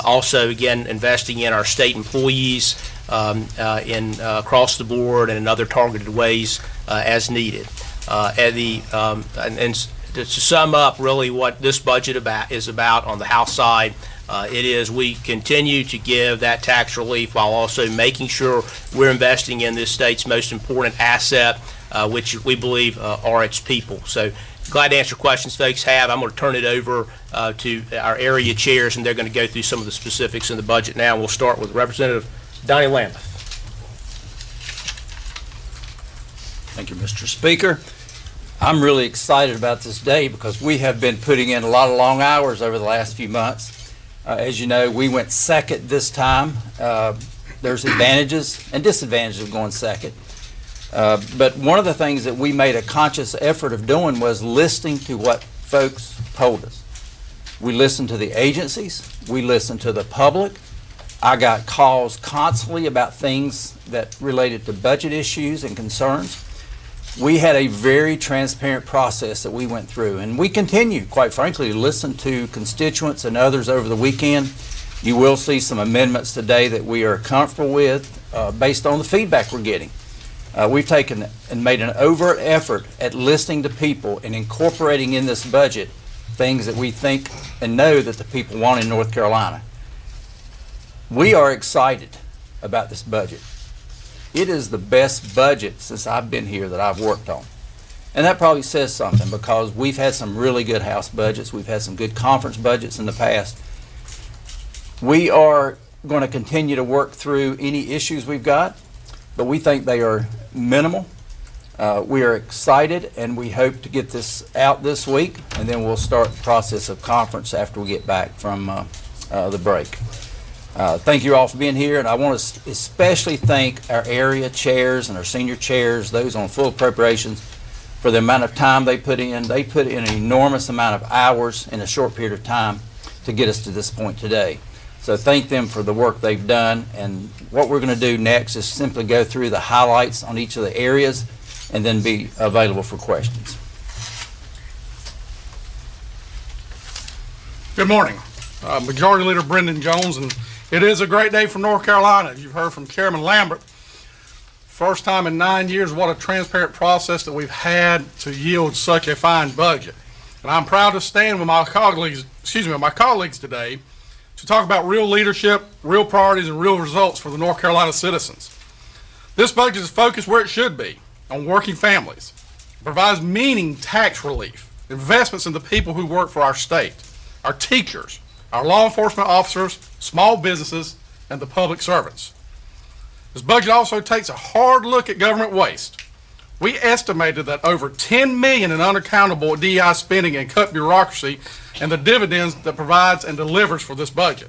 Also, again, investing in our state employees across the board and in other targeted ways as needed. And to sum up really what this budget is about on the House side, it is we continue to give that tax relief while also making sure we're investing in this state's most important asset, which we believe are its people. So glad to answer questions folks have. I'm going to turn it over to our area chairs, and they're going to go through some of the specifics in the budget now. We'll start with Representative Donnie Lambeth. Thank you, Mr. Speaker. I'm really excited about this day because we have been putting in a lot of long hours over the last few months. As you know, we went second this time. There's advantages and disadvantages of going second. But one of the things that we made a conscious effort of doing was listening to what folks told us. We listened to the agencies. We listened to the public. I got calls constantly about things that related to budget issues and concerns. We had a very transparent process that we went through, and we continue, quite frankly, to listen to constituents and others over the weekend. You will see some amendments today that we are comfortable with based on the feedback we're getting. We've taken and made an overt effort at listening to people and incorporating in this budget things that we think and know that the people want in North Carolina. We are excited about this budget. It is the best budget since I've been here that I've worked on. And that probably says something because we've had some really good House budgets. We've had some good conference budgets in the past. We are going to continue to work through any issues we've got, but we think they are minimal. We are excited, and we hope to get this out this week, and then we'll start the process of conference after we get back from the break. Thank you all for being here, and I want to especially thank our area chairs and our senior chairs, those on full appropriations, for the amount of time they put in. They put in an enormous amount of hours in a short period of time to get us to this point today. So thank them for the work they've done, and what we're going to do next is simply go through the highlights on each of the areas and then be available for questions. Good morning. Majority Leader Brendan Jones, and it is a great day for North Carolina. As you've heard from Chairman Lambert, first time in 9 years, what a transparent process that we've had to yield such a fine budget. And I'm proud to stand with my colleagues today to talk about real leadership, real priorities, and real results for the North Carolina citizens. This budget is focused where it should be, on working families. It provides meaning tax relief, investments in the people who work for our state, our teachers, our law enforcement officers, small businesses, and the public servants. This budget also takes a hard look at government waste. We estimated that over $10 million in unaccountable DEI spending and cut bureaucracy and the dividends that provides and delivers for this budget.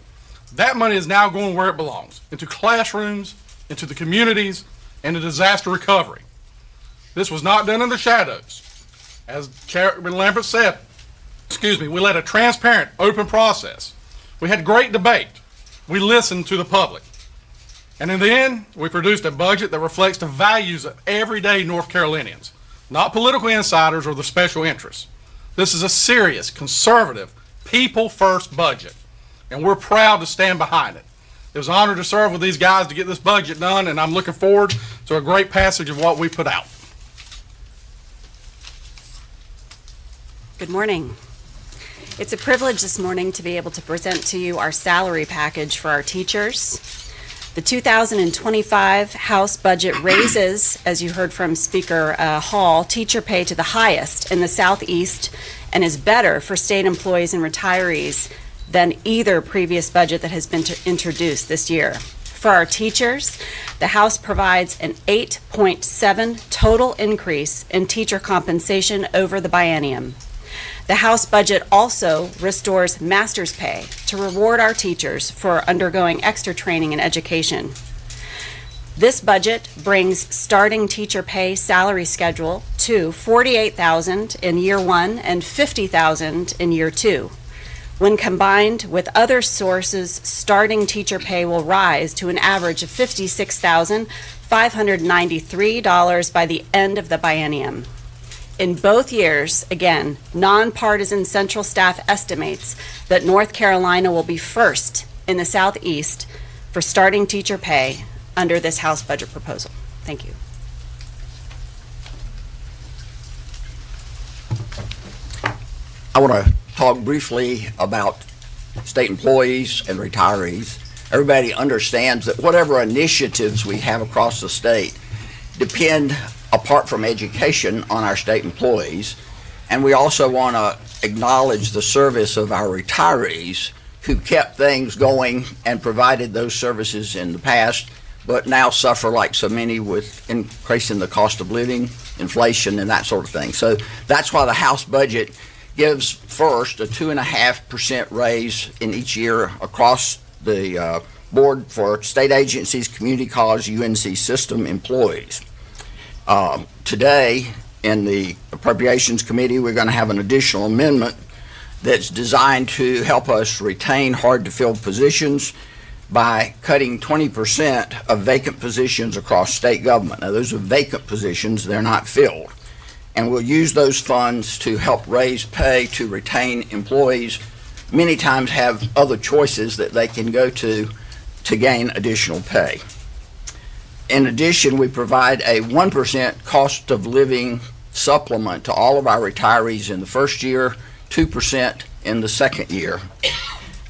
That money is now going where it belongs, into classrooms, into the communities, and to disaster recovery. This was not done in the shadows. As Chairman Lambert said, we led a transparent, open process. We had great debate. We listened to the public. And in the end, we produced a budget that reflects the values of everyday North Carolinians, not political insiders or the special interests. This is a serious, conservative, people-first budget, and we're proud to stand behind it. It was an honor to serve with these guys to get this budget done, and I'm looking forward to a great passage of what we put out. Good morning. It's a privilege this morning to be able to present to you our salary package for our teachers. The 2025 House budget raises, as you heard from Speaker Hall, teacher pay to the highest in the Southeast and is better for state employees and retirees than either previous budget that has been introduced this year. For our teachers, the House provides an 8.7 total increase in teacher compensation over the biennium. The House budget also restores master's pay to reward our teachers for undergoing extra training and education. This budget brings starting teacher pay salary schedule to $48,000 in year one and $50,000 in year two. When combined with other sources, starting teacher pay will rise to an average of $56,593 by the end of the biennium. In both years, again, nonpartisan central staff estimates that North Carolina will be first in the Southeast for starting teacher pay under this House budget proposal. Thank you. I want to talk briefly about state employees and retirees. Everybody understands that whatever initiatives we have across the state depend, apart from education, on our state employees. And we also want to acknowledge the service of our retirees who kept things going and provided those services in the past, but now suffer like so many with increasing the cost of living, inflation, and that sort of thing. So that's why the House budget gives first a 2.5% raise in each year across the board for state agencies, community college, UNC system employees. Today, in the Appropriations Committee, we're going to have an additional amendment that's designed to help us retain hard-to-fill positions by cutting 20% of vacant positions across state government. Now, those are vacant positions, they're not filled. And we'll use those funds to help raise pay to retain employees. Many times have other choices that they can go to gain additional pay. In addition, we provide a 1% cost of living supplement to all of our retirees in the first year, 2% in the second year.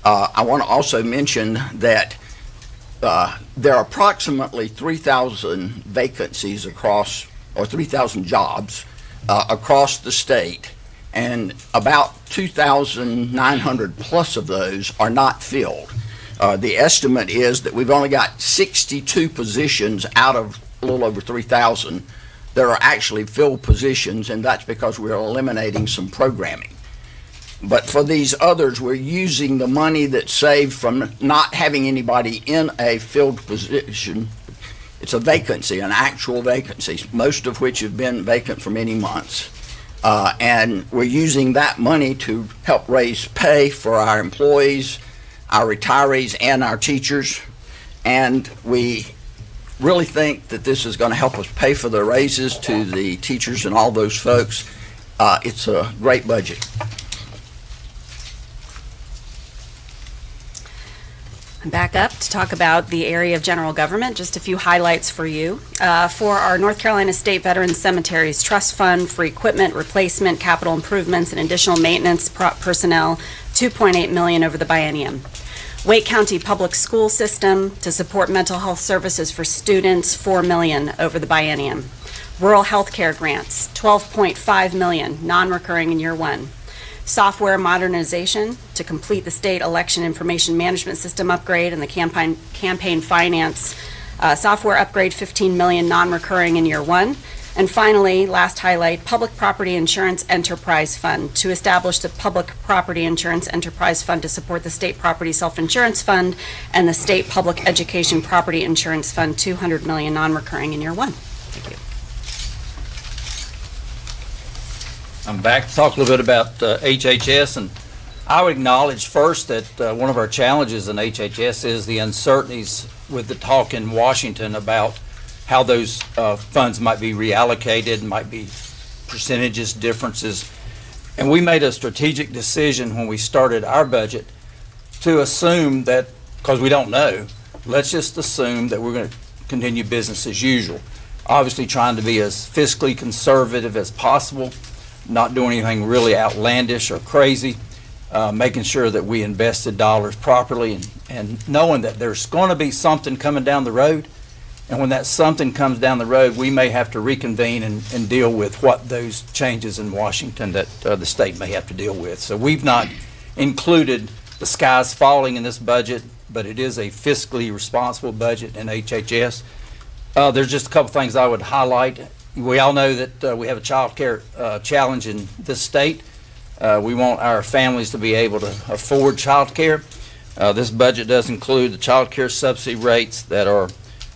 I want to also mention that there are approximately 3,000 vacancies across, or 3,000 jobs across the state, and about 2,900 plus of those are not filled. The estimate is that we've only got 62 positions out of a little over 3,000 that are actually filled positions, and that's because we're eliminating some programming. But for these others, we're using the money that's saved from not having anybody in a filled position. It's a vacancy, an actual vacancy, most of which have been vacant for many months. And we're using that money to help raise pay for our employees, our retirees, and our teachers. And we really think that this is going to help us pay for the raises to the teachers and all those folks. It's a great budget. I'm back up to talk about the area of general government. Just a few highlights for you. For our North Carolina State Veterans Cemeteries Trust Fund for equipment replacement, capital improvements, and additional maintenance personnel, $2.8 million over the biennium. Wake County Public School System to support mental health services for students, $4 million over the biennium. Rural health care grants, $12.5 million, non-recurring in year one. Software modernization to complete the state election information management system upgrade and the campaign finance software upgrade, $15 million, non-recurring in year one. And finally, last highlight, Public Property Insurance Enterprise Fund to establish the Public Property Insurance Enterprise Fund to support the State Property Self-Insurance Fund and the State Public Education Property Insurance Fund, $200 million, non-recurring in year one. Thank you. I'm back to talk a little bit about HHS, and I would acknowledge first that one of our challenges in HHS is the uncertainties with the talk in Washington about how those funds might be reallocated, might be percentages, differences. And we made a strategic decision when we started our budget to assume that, because we don't know, let's just assume that we're going to continue business as usual. Obviously trying to be as fiscally conservative as possible, not doing anything really outlandish or crazy, making sure that we invested dollars properly, and knowing that there's going to be something coming down the road. And when that something comes down the road, we may have to reconvene and deal with what those changes in Washington that the state may have to deal with. So we've not included the skies falling in this budget, but it is a fiscally responsible budget in HHS. There's just a couple things I would highlight. We all know that we have a child care challenge in this state. We want our families to be able to afford child care. This budget does include the child care subsidy rates that are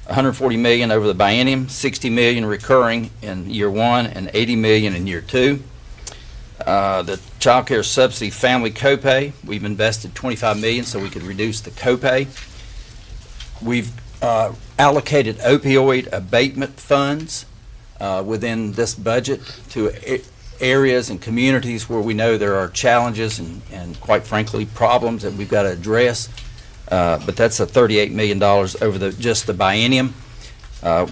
$140 million over the biennium, $60 million recurring in year one, and $80 million in year two. The child care subsidy family copay, we've invested $25 million so we could reduce the copay. We've allocated opioid abatement funds within this budget to areas and communities where we know there are challenges and quite frankly problems that we've got to address. but that's a $38 million over just the biennium,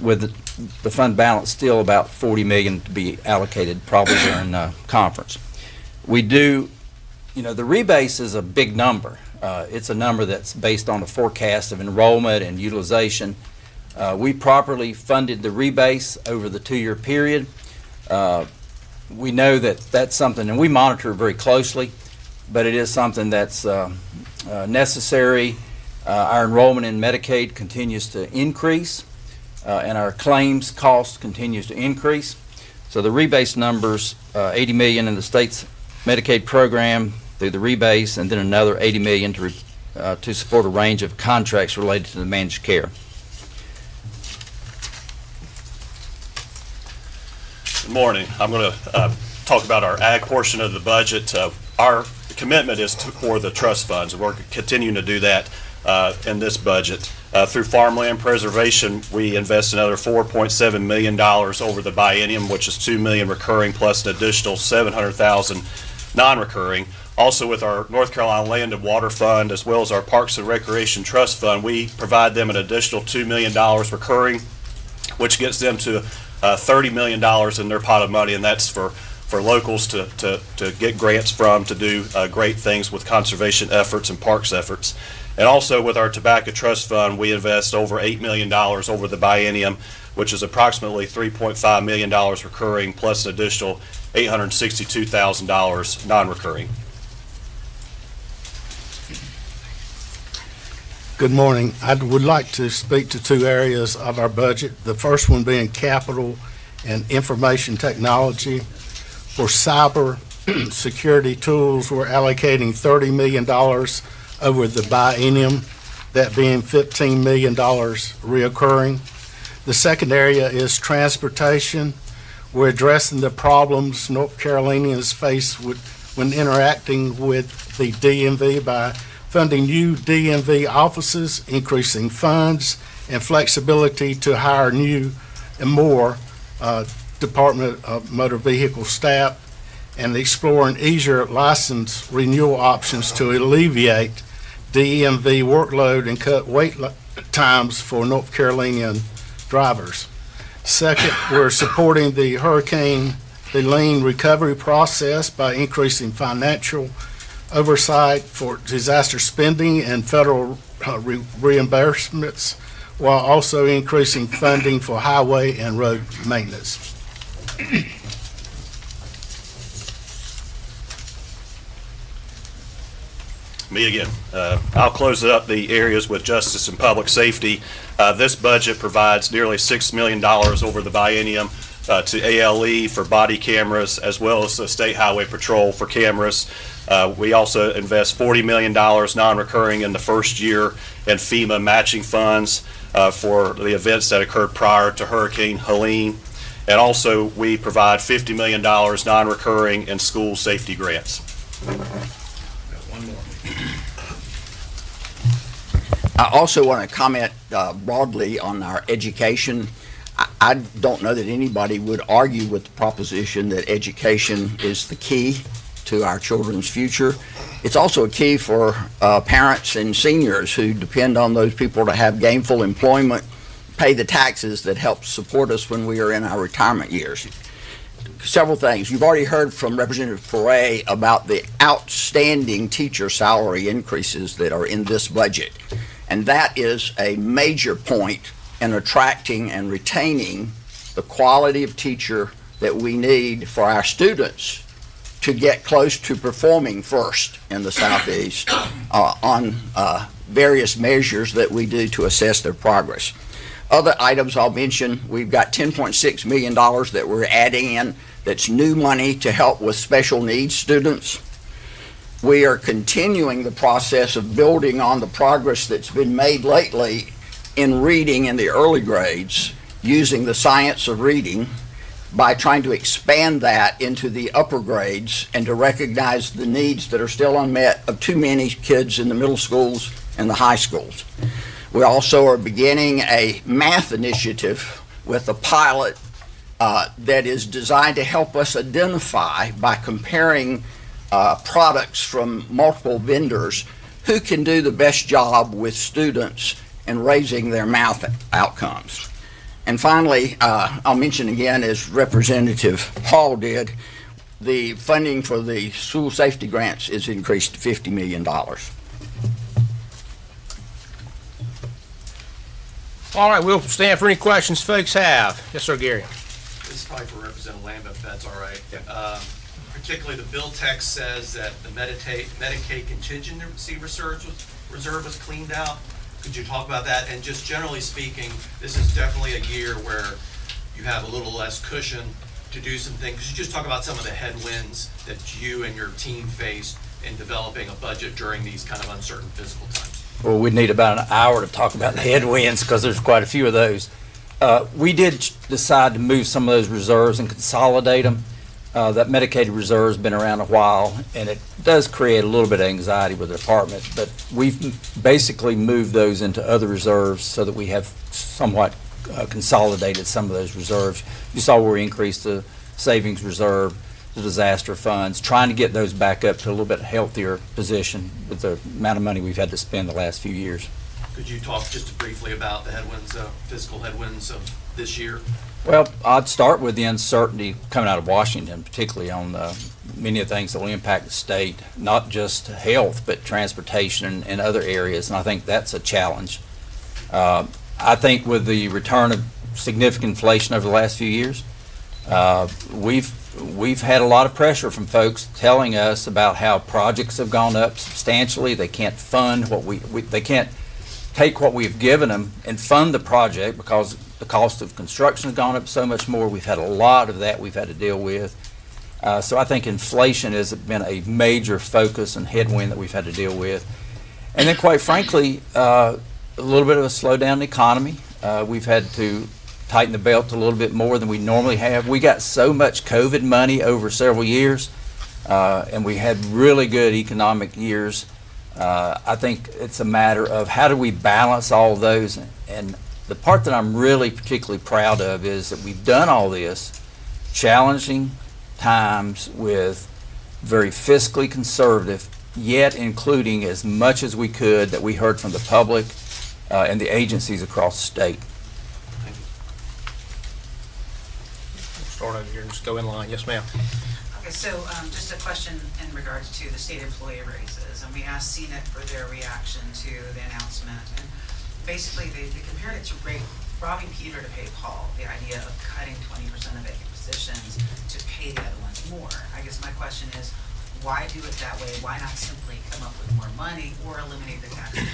with the fund balance still about $40 million to be allocated probably during conference. We do, the rebase is a big number. It's a number that's based on a forecast of enrollment and utilization. We properly funded the rebase over the 2-year period. We know that that's something, and we monitor it very closely, but it is something that's necessary. Our enrollment in Medicaid continues to increase, and our claims cost continues to increase. So the rebase numbers, $80 million in the state's Medicaid program through the rebase, and then another $80 million to support a range of contracts related to the managed care. Good morning. I'm going to talk about our ag portion of the budget. Our commitment is for the trust funds, and we're continuing to do that in this budget. Through farmland preservation, we invest another $4.7 million over the biennium, which is $2 million recurring plus an additional $700,000 non-recurring. Also, with our North Carolina Land and Water Fund, as well as our Parks and Recreation Trust Fund, we provide them an additional $2 million recurring, which gets them to $30 million in their pot of money, and that's for locals to get grants from to do great things with conservation efforts and parks efforts. And also with our Tobacco Trust Fund, we invest over $8 million over the biennium, which is approximately $3.5 million recurring plus an additional $862,000 non-recurring. Good morning. I would like to speak to 2 areas of our budget. The first one being capital and information technology. For cyber security tools, we're allocating $30 million over the biennium, that being $15 million reoccurring. The second area is transportation. We're addressing the problems North Carolinians face when interacting with the DMV by funding new DMV offices, increasing funds, and flexibility to hire new and more Department of Motor Vehicle staff, and exploring easier license renewal options to alleviate DMV workload and cut wait times for North Carolinian drivers. Second, we're supporting the Hurricane Helene recovery process by increasing financial oversight for disaster spending and federal reimbursements, while also increasing funding for highway and road maintenance. Me again. I'll close up the areas with justice and public safety. This budget provides nearly $6 million over the biennium to ALE for body cameras, as well as the State Highway Patrol for cameras. We also invest $40 million non-recurring in the first year in FEMA matching funds for the events that occurred prior to Hurricane Helene. And also, we provide $50 million non-recurring in school safety grants. I also want to comment broadly on our education. I don't know that anybody would argue with the proposition that education is the key to our children's future. It's also a key for parents and seniors who depend on those people to have gainful employment, pay the taxes that help support us when we are in our retirement years. Several things. You've already heard from Representative Perret about the outstanding teacher salary increases that are in this budget. And that is a major point in attracting and retaining the quality of teacher that we need for our students to get close to performing first in the Southeast on various measures that we do to assess their progress. Other items I'll mention, we've got $10.6 million that we're adding in that's new money to help with special needs students. We are continuing the process of building on the progress that's been made lately in reading in the early grades, using the science of reading by trying to expand that into the upper grades and to recognize the needs that are still unmet of too many kids in the middle schools and the high schools. We also are beginning a math initiative with a pilot that is designed to help us identify by comparing products from multiple vendors who can do the best job with students and raising their math outcomes. And finally, I'll mention again, as Representative Hall did, the funding for the school safety grants is increased to $50 million. All right, we'll stand for any questions folks have. Yes, sir, Gary. This is probably for Representative Lambert, if that's all right. Particularly, the bill text says that the Medicaid contingency reserve was cleaned out. Could you talk about that? And just generally speaking, this is definitely a year where you have a little less cushion to do some things. Could you just talk about some of the headwinds that you and your team faced in developing a budget during these kind of uncertain fiscal times? Well, we'd need about an hour to talk about the headwinds because there's quite a few of those. We did decide to move some of those reserves and consolidate them. That Medicaid reserve has been around a while, and it does create a little bit of anxiety with the department, but we've basically moved those into other reserves so that we have somewhat consolidated some of those reserves. You saw where we increased the savings reserve, the disaster funds, trying to get those back up to a little bit healthier position with the amount of money we've had to spend the last few years. Could you talk just briefly about the headwinds, fiscal headwinds of this year? Well, I'd start with the uncertainty coming out of Washington, particularly on many of the things that will impact the state, not just health, but transportation and other areas, and I think that's a challenge. I think with the return of significant inflation over the last few years, we've had a lot of pressure from folks telling us about how projects have gone up substantially. They can't fund what they can't take what we've given them and fund the project because the cost of construction has gone up so much more. We've had a lot of that we've had to deal with. So I think inflation has been a major focus and headwind that we've had to deal with. And then quite frankly, a little bit of a slowdown in the economy. We've had to tighten the belt a little bit more than we normally have. We got so much COVID money over several years, and we had really good economic years. I think it's a matter of how do we balance all of those, and the part that I'm really particularly proud of is that we've done all this challenging times with very fiscally conservative, yet including as much as we could that we heard from the public and the agencies across the state. Start over here and just go in line. Yes, ma'am. Okay, so just a question in regards to the state employee raises, and we asked CNET for their reaction to the announcement. And basically, they compared it to robbing Peter to pay Paul, the idea of cutting 20% of vacant positions to pay the other ones more. I guess my question is, why do it that way? Why not simply come up with more money or eliminate the tax cut?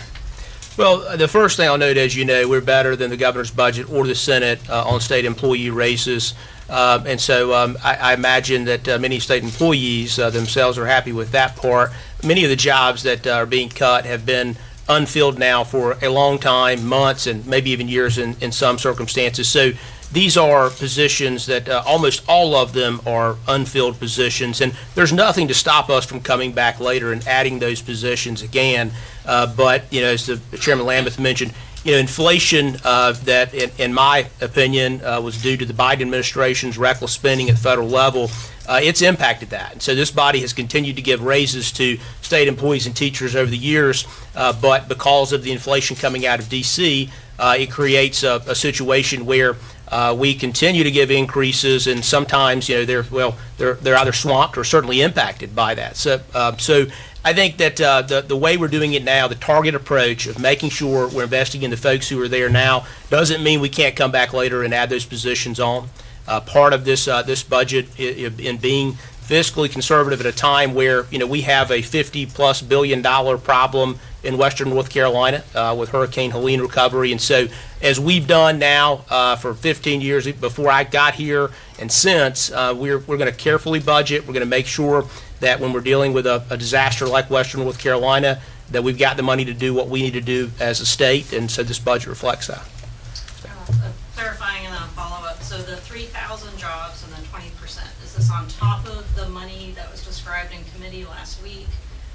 Well, the first thing I'll note, as you know, we're better than the governor's budget or the Senate on state employee raises. And so I imagine that many state employees themselves are happy with that part. Many of the jobs that are being cut have been unfilled now for a long time, months and maybe even years in some circumstances. So these are positions that almost all of them are unfilled positions, and there's nothing to stop us from coming back later and adding those positions again. But, you know, as the Chairman Lambert mentioned, you know, inflation that, in my opinion, was due to the Biden administration's reckless spending at the federal level, it's impacted that. And so this body has continued to give raises to state employees and teachers over the years, but because of the inflation coming out of D.C., it creates a situation where we continue to give increases, and sometimes, you know, they're either swamped or certainly impacted by that. So I think that the way we're doing it now, the target approach of making sure we're investing in the folks who are there now, doesn't mean we can't come back later and add those positions on. Part of this budget in being fiscally conservative at a time where, you know, we have a $50+ billion problem in western North Carolina with Hurricane Helene recovery. And so as we've done now for 15 years before I got here and since, we're going to carefully budget. We're going to make sure that when we're dealing with a disaster like western North Carolina, that we've got the money to do what we need to do as a state. And so this budget reflects that. Clarifying and then a follow-up. So the 3,000 jobs and then 20%, is this on top of the money that was described in committee last week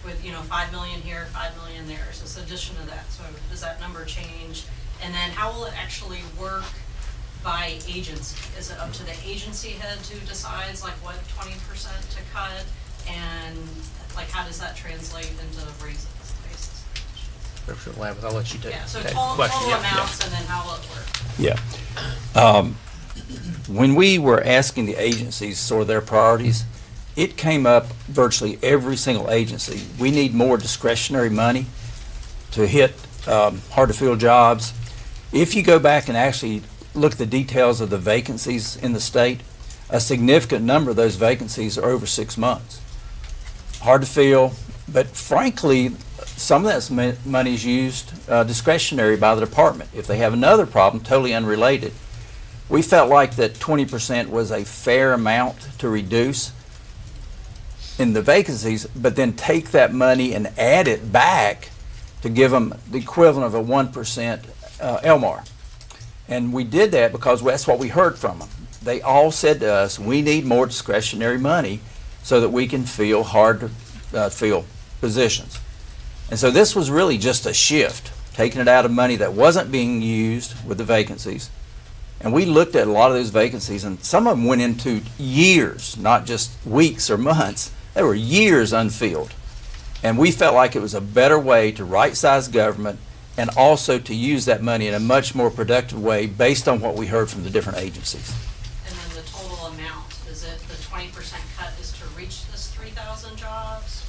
with, you know, 5 million here, 5 million there? Is this addition to that? So does that number change? And then how will it actually work by agency? Is it up to the agency head who decides like what 20% to cut? And like how does that translate into raises? Representative Lambert, I'll let you take Yeah, so that total question. Yeah, yeah. amounts and then how will it work? Yeah. When we were asking the agencies sort of their priorities, it came up virtually every single agency. We need more discretionary money to hit hard-to-fill jobs. If you go back and actually look at the details of the vacancies in the state, a significant number of those vacancies are over 6 months. Hard to fill, but frankly, some of that money is used discretionary by the department. If they have another problem, totally unrelated. We felt like that 20% was a fair amount to reduce in the vacancies, but then take that money and add it back to give them the equivalent of a 1% LMAR. And we did that because that's what we heard from them. They all said to us, we need more discretionary money so that we can fill hard to fill positions. And so this was really just a shift, taking it out of money that wasn't being used with the vacancies. And we looked at a lot of those vacancies, and some of them went into years, not just weeks or months. They were years unfilled. And we felt like it was a better way to right-size government and also to use that money in a much more productive way based on what we heard from the different agencies. And then the total amount, is it the 20% cut is to reach this 3,000 jobs,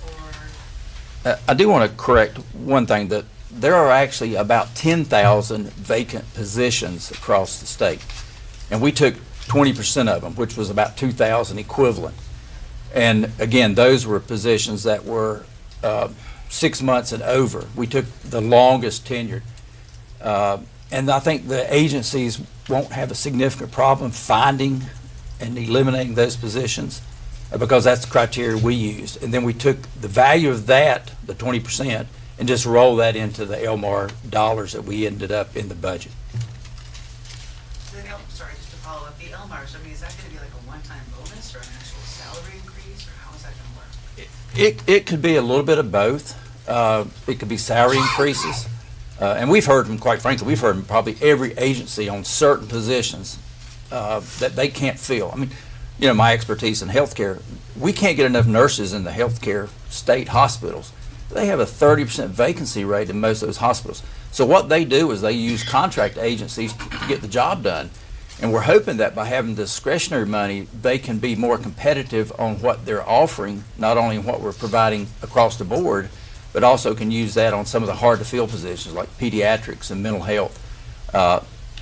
or? I do want to correct one thing, that there are actually about 10,000 vacant positions across the state. And we took 20% of them, which was about 2,000 equivalent. And again, those were positions that were 6 months and over. We took the longest tenured. And I think the agencies won't have a significant problem finding and eliminating those positions because that's the criteria we used. And then we took the value of that, the 20%, and just roll that into the LMAR dollars that we ended up in the budget. Sorry, just to follow up, the LMARs, I mean, is that going to be like a one-time bonus or an actual salary increase, or how is that going to work? It could be a little bit of both. It could be salary increases. And we've heard from, quite frankly, we've heard from probably every agency on certain positions that they can't fill. I mean, you know, my expertise in healthcare, we can't get enough nurses in the healthcare state hospitals. They have a 30% vacancy rate in most of those hospitals. So what they do is they use contract agencies to get the job done. And we're hoping that by having discretionary money, they can be more competitive on what they're offering, not only in what we're providing across the board, but also can use that on some of the hard-to-fill positions like pediatrics and mental health.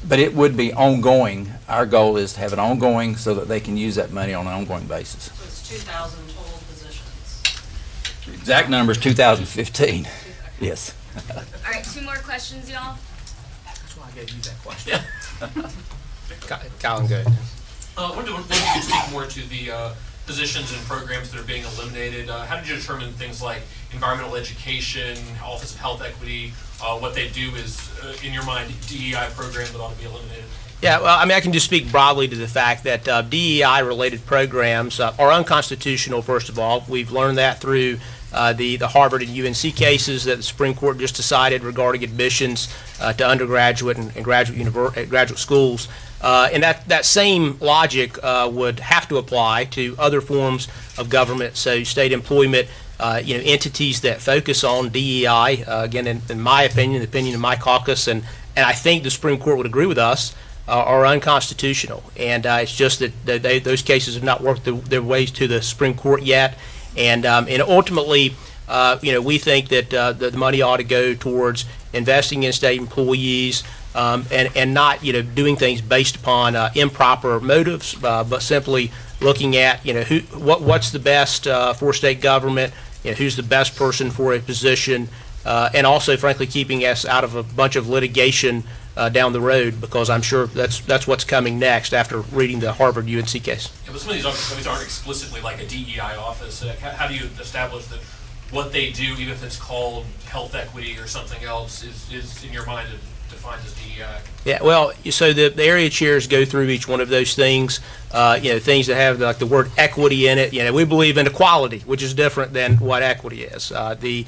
But it would be ongoing. Our goal is to have it ongoing so that they can use that money on an ongoing basis. So it's 2,000 total positions. The exact number is 2015. Yes. All right, 2 more questions, y'all. That's why I gave you that question. Colin, good. When you could speak more to the positions and programs that are being eliminated, how did you determine things like environmental education, Office of Health Equity, what they do is, in your mind, DEI program that ought to be eliminated? Yeah, well, I mean, I can just speak broadly to the fact that DEI-related programs are unconstitutional, first of all. We've learned that through the Harvard and UNC cases that the Supreme Court just decided regarding admissions to undergraduate and graduate schools. And that same logic would have to apply to other forms of government, so state employment, entities that focus on DEI, again, in my opinion, the opinion of my caucus, and I think the Supreme Court would agree with us, are unconstitutional. And it's just that those cases have not worked their ways to the Supreme Court yet. And ultimately, we think that the money ought to go towards investing in state employees, and not, doing things based upon improper motives, but simply looking at, what's the best for state government, who's the best person for a position, and also, frankly, keeping us out of a bunch of litigation down the road, because I'm sure that's what's coming next after reading the Harvard UNC case. Yeah, but some of these offices aren't explicitly like a DEI office. How do you establish that what they do, even if it's called health equity or something else, is in your mind defined as DEI? Yeah, well, so the area chairs go through each one of those things, things that have like the word equity in it. We believe in equality, which is different than what equity is. We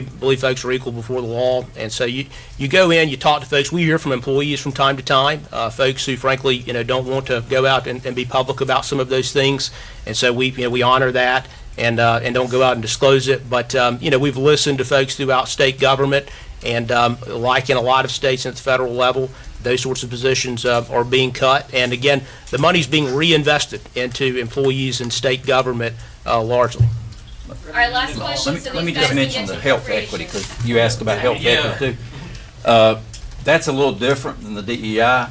believe folks are equal before the law, and so you go in, you talk to folks. We hear from employees from time to time, folks who frankly don't want to go out and be public about some of those things, and so we honor that, and don't go out and disclose it. But, we've listened to folks throughout state government, and like in a lot of states at the federal level, those sorts of positions are being cut. And again, the money's being reinvested into employees in state government largely. All right, last question. Let me just mention the health equity, because you asked about health equity too. That's a little different than the DEI.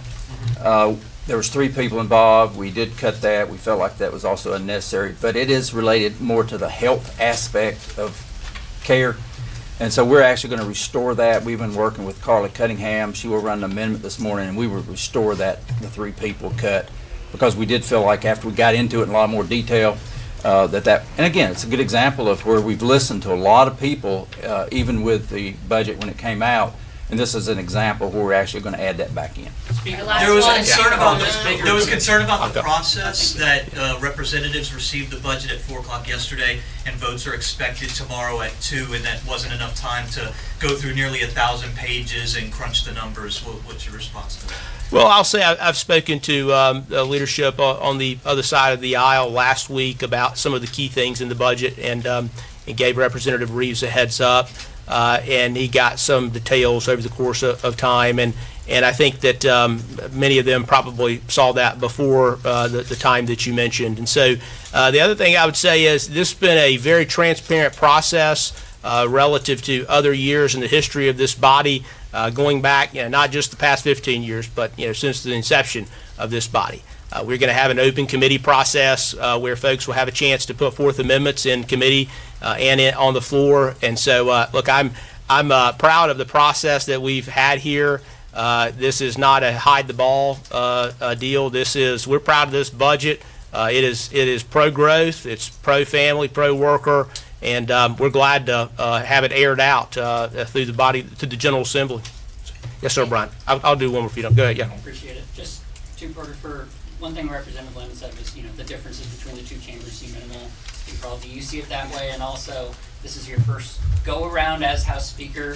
There was 3 people involved. We did cut that. We felt like that was also unnecessary, but it is related more to the health aspect of care. And so we're actually going to restore that. We've been working with Carla Cunningham. She will run an amendment this morning, and we will restore that, the 3 people cut, because we did feel like after we got into it in a lot more detail, and again, it's a good example of where we've listened to a lot of people, even with the budget when it came out, and this is an example where we're actually going to add that back in. There was concern about the process that representatives received the budget at 4 o'clock yesterday, and votes are expected tomorrow at 2, and that wasn't enough time to go through nearly 1,000 pages and crunch the numbers. What's your response to that? Well, I'll say I've spoken to leadership on the other side of the aisle last week about some of the key things in the budget, and gave Representative Reeves a heads up. And he got some details over the course of time, and I think that many of them probably saw that before the time that you mentioned. And so the other thing I would say is this has been a very transparent process relative to other years in the history of this body, going back, not just the past 15 years, but since the inception of this body. We're going to have an open committee process where folks will have a chance to put forth amendments in committee and on the floor. And so, look, I'm proud of the process that we've had here. This is not a hide the ball deal. We're proud of this budget. It is pro-growth, it's pro-family, pro-worker, and we're glad to have it aired out through the body, to the General Assembly. Yes, sir, Brian. I'll do one more if you don't. Go ahead, yeah. I appreciate it. Just two-parter. For one thing Representative Lemon said was, the differences between the 2 chambers seem minimal. Do you see it that way? And also, this is your first go-around as House Speaker,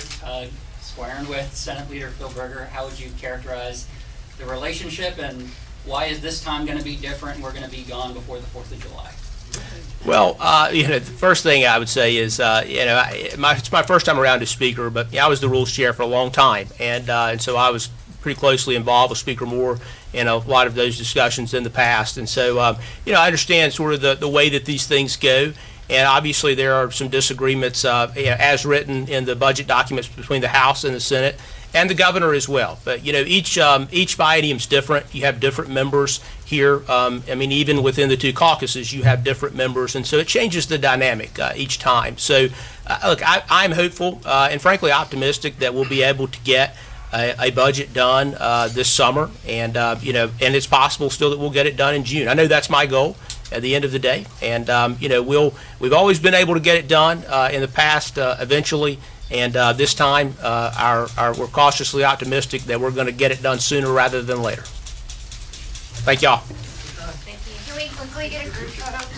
swearing with Senate Leader Phil Berger. How would you characterize the relationship, and why is this time going to be different and we're going to be gone before the 4th of July? Well, the first thing I would say is, it's my first time around as Speaker, but I was the Rules Chair for a long time, and so I was pretty closely involved with Speaker Moore in a lot of those discussions in the past. And so, I understand sort of the way that these things go. And obviously there are some disagreements as written in the budget documents between the House and the Senate and the governor as well. But, each biennium is different. You have different members here. Even within the 2 caucuses, you have different members. And so it changes the dynamic each time. So, look, I'm hopeful and frankly optimistic that we'll be able to get a budget done this summer, and and it's possible still that we'll get it done in June. I know that's my goal at the end of the day, and we've always been able to get it done in the past eventually, and this time we're cautiously optimistic that we're going to get it done sooner rather than later. Thank y'all. Thank you. Can we quickly get a group photo?